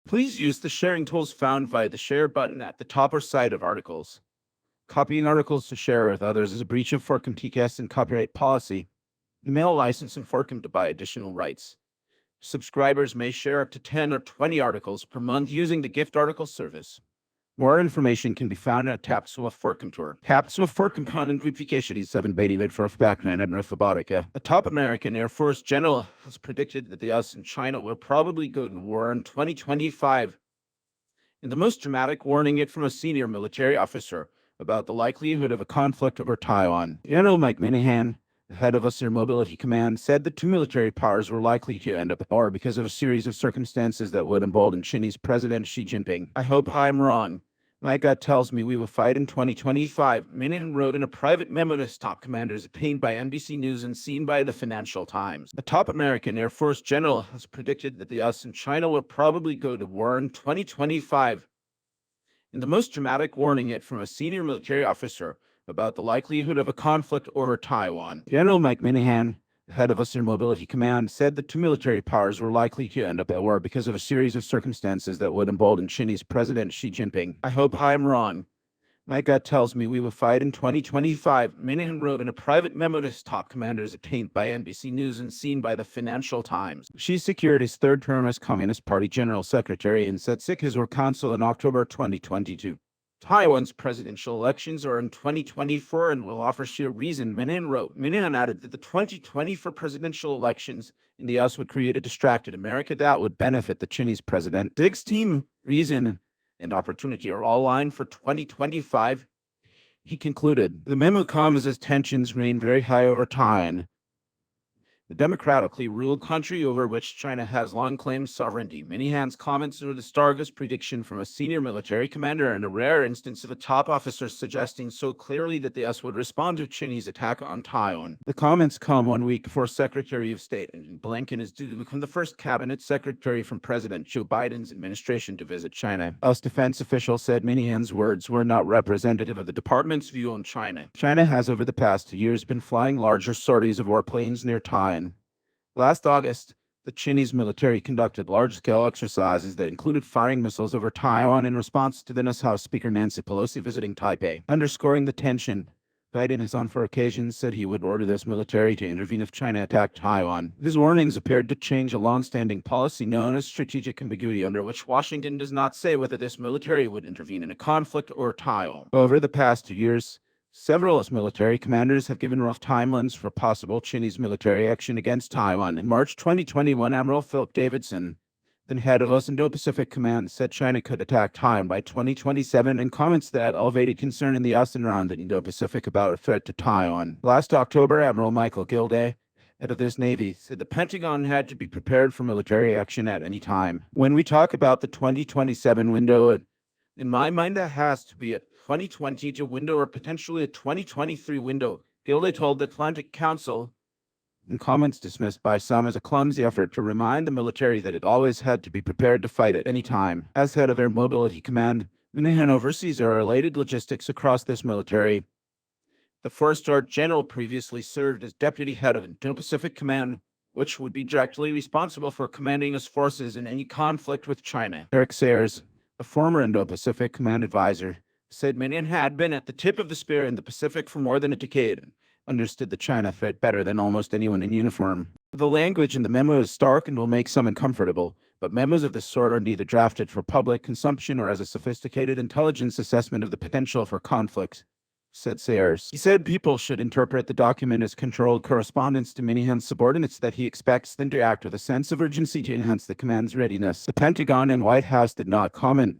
Please use the sharing tools found via the share button at the top or side of articles. Copying articles to share with others is a breach of Forcom TCS and copyright policy. Email license and Forcom to buy additional rights. Subscribers may share up to 10 or 20 articles per month using the gift article service. More information can be found at Tapsua Forcom Tour. Tapsua Forcom content verification is 7 Baby for Backman and Robotica. A top American Air Force general has predicted that the US and China will probably go to war in 2025. In the most dramatic warning it from a senior military officer about the likelihood of a conflict over Taiwan. General Mike Minihan, the head of Air Mobility Command, said the two military powers were likely to end up at war because of a series of circumstances that would embolden Chinese President Xi Jinping. I hope I'm wrong. My gut tells me we will fight in 2025, Minihan wrote in a private memo to his top commanders obtained by NBC News and seen by the Financial Times. A top American Air Force general has predicted that the US and China will probably go to war in 2025. In the most dramatic warning it from a senior military officer about the likelihood of a conflict over Taiwan. General Mike Minihan, the head of Air Mobility Command, said the two military powers were likely to end up at war because of a series of circumstances that would embolden Chinese President Xi Jinping. I hope I'm wrong. My gut tells me we will fight in 2025, Minihan wrote in a private memo to his top commanders obtained by NBC News and seen by the Financial Times. Xi secured his third term as Communist Party General Secretary and set sick his war council in October 2022. Taiwan's presidential elections are in 2024 and will offer sheer reason, Minihan wrote. Minihan added that the 2024 presidential elections in the US would create a distracted America that would benefit the Chinese president. Dig's team, reason, and opportunity are all aligned for 2025. He concluded, the memo comes as tensions reign very high over Taiwan, the democratically ruled country over which China has long claimed sovereignty. Minihan's comments are the starkest prediction from a senior military commander and a rare instance of a top officer suggesting so clearly that the US would respond to a Chinese attack on Taiwan. The comments come 1 week before Secretary of State Blinken is due to become the first cabinet secretary from President Joe Biden's administration to visit China. US defense officials said Minihan's words were not representative of the department's view on China. China has over the past 2 years been flying larger sorties of warplanes near Taiwan. Last August, the Chinese military conducted large-scale exercises that included firing missiles over Taiwan in response to the House Speaker Nancy Pelosi visiting Taipei. Underscoring the tension, Biden has on 4 occasions said he would order this military to intervene if China attacked Taiwan. His warnings appeared to change a long-standing policy known as strategic ambiguity, under which Washington does not say whether this military would intervene in a conflict or Taiwan. Over the past 2 years, several US military commanders have given rough timelines for possible Chinese military action against Taiwan. In March 2021, Admiral Philip Davidson, then head of US Indo-Pacific Command, said China could attack Taiwan by 2027 in comments that elevated concern in the US and around the Indo-Pacific about a threat to Taiwan. Last October, Admiral Michael Gilday, head of this Navy, said the Pentagon had to be prepared for military action at any time. When we talk about the 2027 window, in my mind, that has to be a 2022 window or potentially a 2023 window. Gilday told the Atlantic Council, in comments dismissed by some as a clumsy effort to remind the military that it always had to be prepared to fight at any time. As head of Air Mobility Command, Minihan oversees air related logistics across this military. The 4-star general previously served as deputy head of Indo-Pacific Command, which would be directly responsible for commanding its forces in any conflict with China. Eric Sayers, a former Indo-Pacific Command advisor, said Minihan had been at the tip of the spear in the Pacific for more than a decade and understood the China threat better than almost anyone in uniform. The language in the memo is stark and will make some uncomfortable, but memos of this sort are neither drafted for public consumption or as a sophisticated intelligence assessment of the potential for conflict, said Sayers. He said people should interpret the document as controlled correspondence to Minihan's subordinates that he expects them to act with a sense of urgency to enhance the command's readiness. The Pentagon and White House did not comment